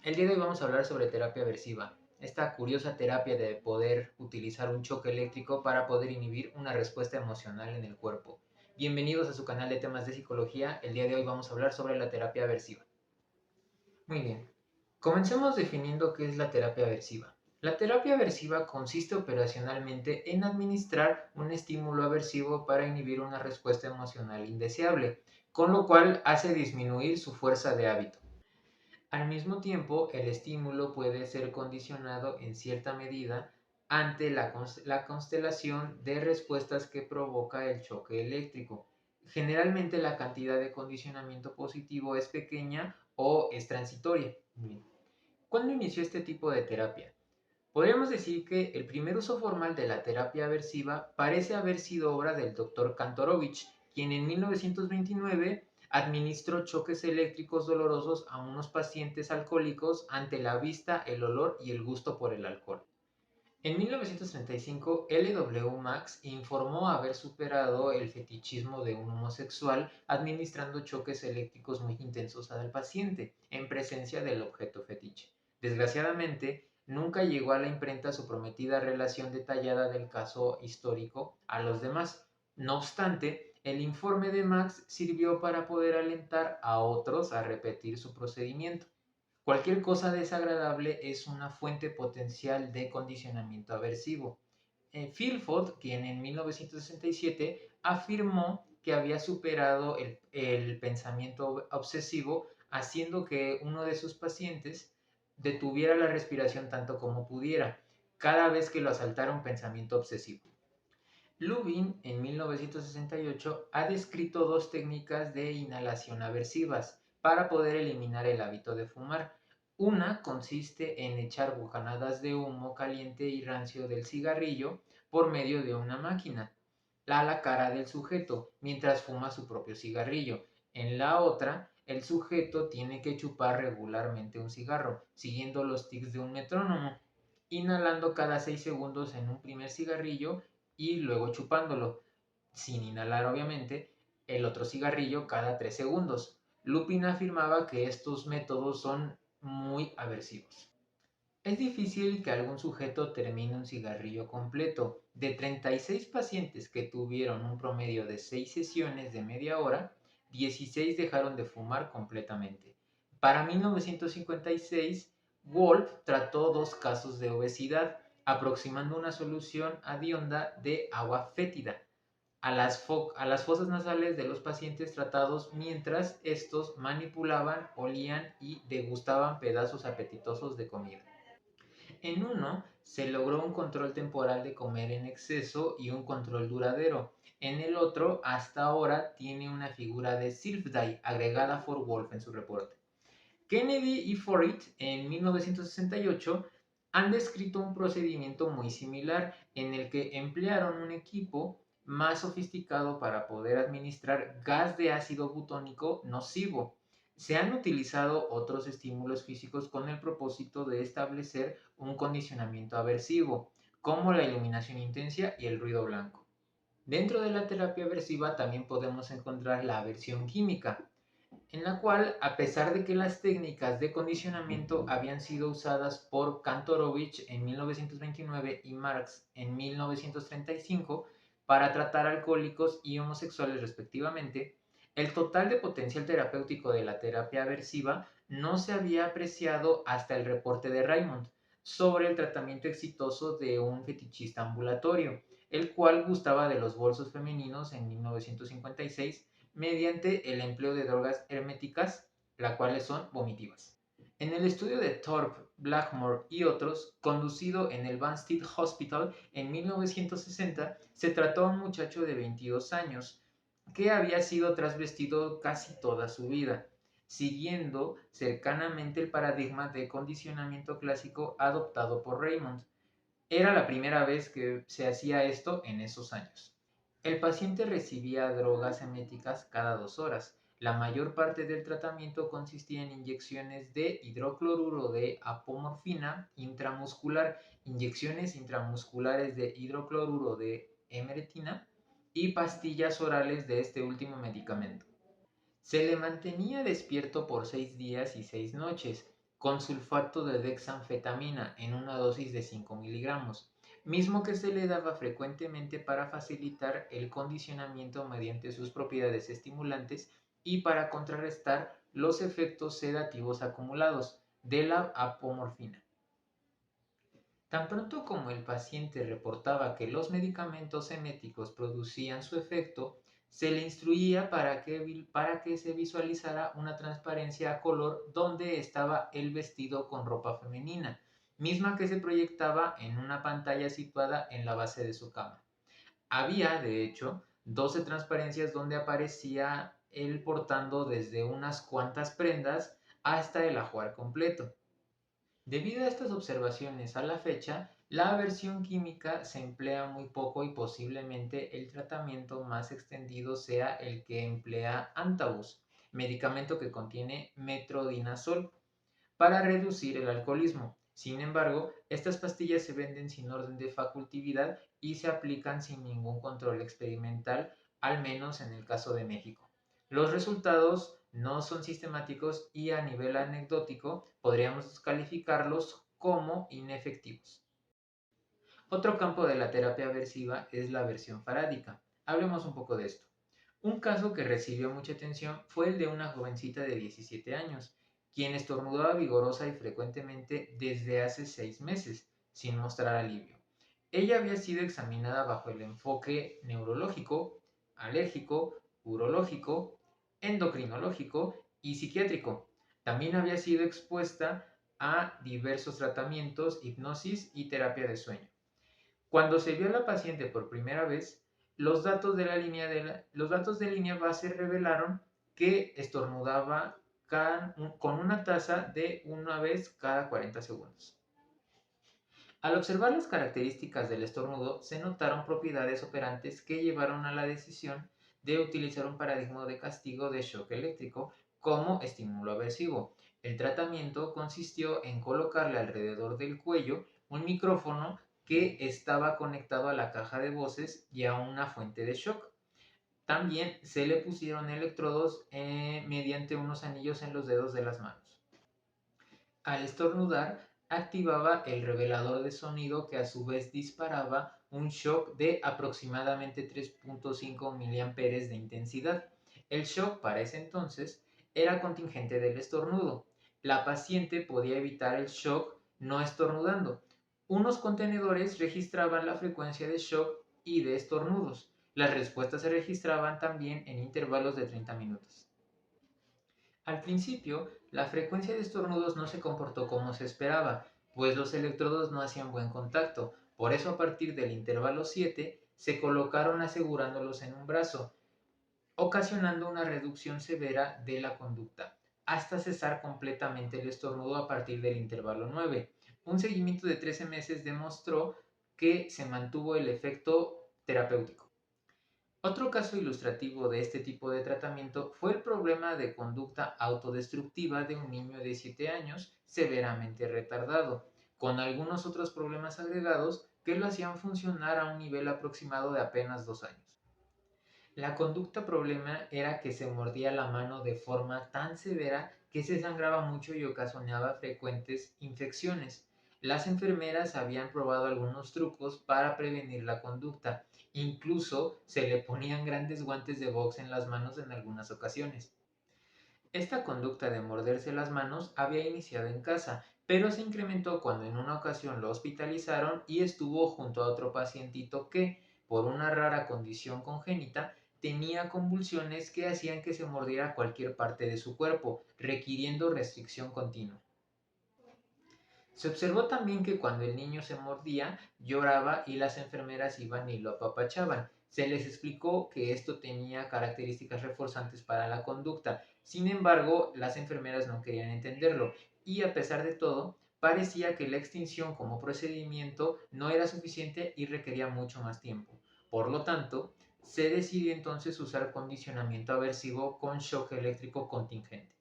El día de hoy vamos a hablar sobre terapia aversiva, esta curiosa terapia de poder utilizar un choque eléctrico para poder inhibir una respuesta emocional en el cuerpo. Bienvenidos a su canal de temas de psicología. El día de hoy vamos a hablar sobre la terapia aversiva. Muy bien, comencemos definiendo qué es la terapia aversiva. La terapia aversiva consiste operacionalmente en administrar un estímulo aversivo para inhibir una respuesta emocional indeseable, con lo cual hace disminuir su fuerza de hábito. Al mismo tiempo, el estímulo puede ser condicionado en cierta medida ante la constelación de respuestas que provoca el choque eléctrico. Generalmente la cantidad de condicionamiento positivo es pequeña o es transitoria. Bien. ¿Cuándo inició este tipo de terapia? Podríamos decir que el primer uso formal de la terapia aversiva parece haber sido obra del Dr. Kantorovich, quien en 1929 administró choques eléctricos dolorosos a unos pacientes alcohólicos ante la vista, el olor y el gusto por el alcohol. En 1935, L.W. Max informó haber superado el fetichismo de un homosexual administrando choques eléctricos muy intensos al paciente en presencia del objeto fetiche. Desgraciadamente, nunca llegó a la imprenta su prometida relación detallada del caso histórico a los demás. No obstante, el informe de Max sirvió para poder alentar a otros a repetir su procedimiento. Cualquier cosa desagradable es una fuente potencial de condicionamiento aversivo. Philpott, quien en 1967 afirmó que había superado el pensamiento obsesivo, haciendo que uno de sus pacientes detuviera la respiración tanto como pudiera, cada vez que lo asaltara un pensamiento obsesivo. Lubin, en 1968, ha descrito dos técnicas de inhalación aversivas para poder eliminar el hábito de fumar. Una consiste en echar bocanadas de humo caliente y rancio del cigarrillo por medio de una máquina a la cara del sujeto mientras fuma su propio cigarrillo. En la otra, el sujeto tiene que chupar regularmente un cigarro, siguiendo los tics de un metrónomo, inhalando cada 6 segundos en un primer cigarrillo y luego chupándolo, sin inhalar obviamente, el otro cigarrillo cada 3 segundos. Lupin afirmaba que estos métodos son muy aversivos. Es difícil que algún sujeto termine un cigarrillo completo. De 36 pacientes que tuvieron un promedio de 6 sesiones de media hora, 16 dejaron de fumar completamente. Para 1956, Wolf trató dos casos de obesidad, aproximando una solución hedionda de agua fétida a las fosas nasales de los pacientes tratados mientras estos manipulaban, olían y degustaban pedazos apetitosos de comida. En uno se logró un control temporal de comer en exceso y un control duradero. En el otro, hasta ahora, tiene una figura de Silfdie agregada por Wolf en su reporte. Kennedy y Forit en 1968 han descrito un procedimiento muy similar en el que emplearon un equipo más sofisticado para poder administrar gas de ácido butónico nocivo. Se han utilizado otros estímulos físicos con el propósito de establecer un condicionamiento aversivo, como la iluminación intensa y el ruido blanco. Dentro de la terapia aversiva también podemos encontrar la aversión química, en la cual, a pesar de que las técnicas de condicionamiento habían sido usadas por Kantorovich en 1929 y Marx en 1935 para tratar alcohólicos y homosexuales respectivamente, el total de potencial terapéutico de la terapia aversiva no se había apreciado hasta el reporte de Raymond sobre el tratamiento exitoso de un fetichista ambulatorio, el cual gustaba de los bolsos femeninos en 1956 mediante el empleo de drogas herméticas, las cuales son vomitivas. En el estudio de Thorpe, Blackmore y otros, conducido en el Banstead Hospital en 1960, se trató a un muchacho de 22 años que había sido trasvestido casi toda su vida, siguiendo cercanamente el paradigma de condicionamiento clásico adoptado por Raymond. Era la primera vez que se hacía esto en esos años. El paciente recibía drogas eméticas cada 2 horas. La mayor parte del tratamiento consistía en inyecciones de hidrocloruro de apomorfina intramuscular, inyecciones intramusculares de hidrocloruro de emeretina y pastillas orales de este último medicamento. Se le mantenía despierto por 6 días y 6 noches, con sulfato de dexanfetamina en una dosis de 5 miligramos, mismo que se le daba frecuentemente para facilitar el condicionamiento mediante sus propiedades estimulantes y para contrarrestar los efectos sedativos acumulados de la apomorfina. Tan pronto como el paciente reportaba que los medicamentos eméticos producían su efecto, se le instruía para que se visualizara una transparencia a color donde estaba el vestido con ropa femenina, misma que se proyectaba en una pantalla situada en la base de su cama. Había, de hecho, 12 transparencias donde aparecía él portando desde unas cuantas prendas hasta el ajuar completo. Debido a estas observaciones a la fecha, la aversión química se emplea muy poco y posiblemente el tratamiento más extendido sea el que emplea Antabus, medicamento que contiene metronidazol, para reducir el alcoholismo. Sin embargo, estas pastillas se venden sin orden de facultatividad y se aplican sin ningún control experimental, al menos en el caso de México. Los resultados no son sistemáticos y a nivel anecdótico podríamos calificarlos como inefectivos. Otro campo de la terapia aversiva es la aversión farádica. Hablemos un poco de esto. Un caso que recibió mucha atención fue el de una jovencita de 17 años, quien estornudaba vigorosa y frecuentemente desde hace 6 meses, sin mostrar alivio. Ella había sido examinada bajo el enfoque neurológico, alérgico, urológico, endocrinológico y psiquiátrico. También había sido expuesta a diversos tratamientos, hipnosis y terapia de sueño. Cuando se vio a la paciente por primera vez, los datos de línea base revelaron que estornudaba con una tasa de una vez cada 40 segundos. Al observar las características del estornudo, se notaron propiedades operantes que llevaron a la decisión de utilizar un paradigma de castigo de shock eléctrico como estímulo aversivo. El tratamiento consistió en colocarle alrededor del cuello un micrófono que estaba conectado a la caja de voces y a una fuente de shock. También se le pusieron electrodos mediante unos anillos en los dedos de las manos. Al estornudar, activaba el revelador de sonido que a su vez disparaba un shock de aproximadamente 3.5 mA de intensidad. El shock para ese entonces era contingente del estornudo. La paciente podía evitar el shock no estornudando. Unos contenedores registraban la frecuencia de shock y de estornudos. Las respuestas se registraban también en intervalos de 30 minutos. Al principio, la frecuencia de estornudos no se comportó como se esperaba, pues los electrodos no hacían buen contacto. Por eso, a partir del intervalo 7, se colocaron asegurándolos en un brazo, ocasionando una reducción severa de la conducta, hasta cesar completamente el estornudo a partir del intervalo 9. Un seguimiento de 13 meses demostró que se mantuvo el efecto terapéutico. Otro caso ilustrativo de este tipo de tratamiento fue el problema de conducta autodestructiva de un niño de 7 años severamente retardado, con algunos otros problemas agregados que lo hacían funcionar a un nivel aproximado de apenas 2 años. La conducta problema era que se mordía la mano de forma tan severa que se sangraba mucho y ocasionaba frecuentes infecciones. Las enfermeras habían probado algunos trucos para prevenir la conducta, incluso se le ponían grandes guantes de box en las manos en algunas ocasiones. Esta conducta de morderse las manos había iniciado en casa, pero se incrementó cuando en una ocasión lo hospitalizaron y estuvo junto a otro pacientito que, por una rara condición congénita, tenía convulsiones que hacían que se mordiera cualquier parte de su cuerpo, requiriendo restricción continua. Se observó también que cuando el niño se mordía, lloraba y las enfermeras iban y lo apapachaban. Se les explicó que esto tenía características reforzantes para la conducta. Sin embargo, las enfermeras no querían entenderlo y a pesar de todo, parecía que la extinción como procedimiento no era suficiente y requería mucho más tiempo. Por lo tanto, se decidió entonces usar condicionamiento aversivo con shock eléctrico contingente.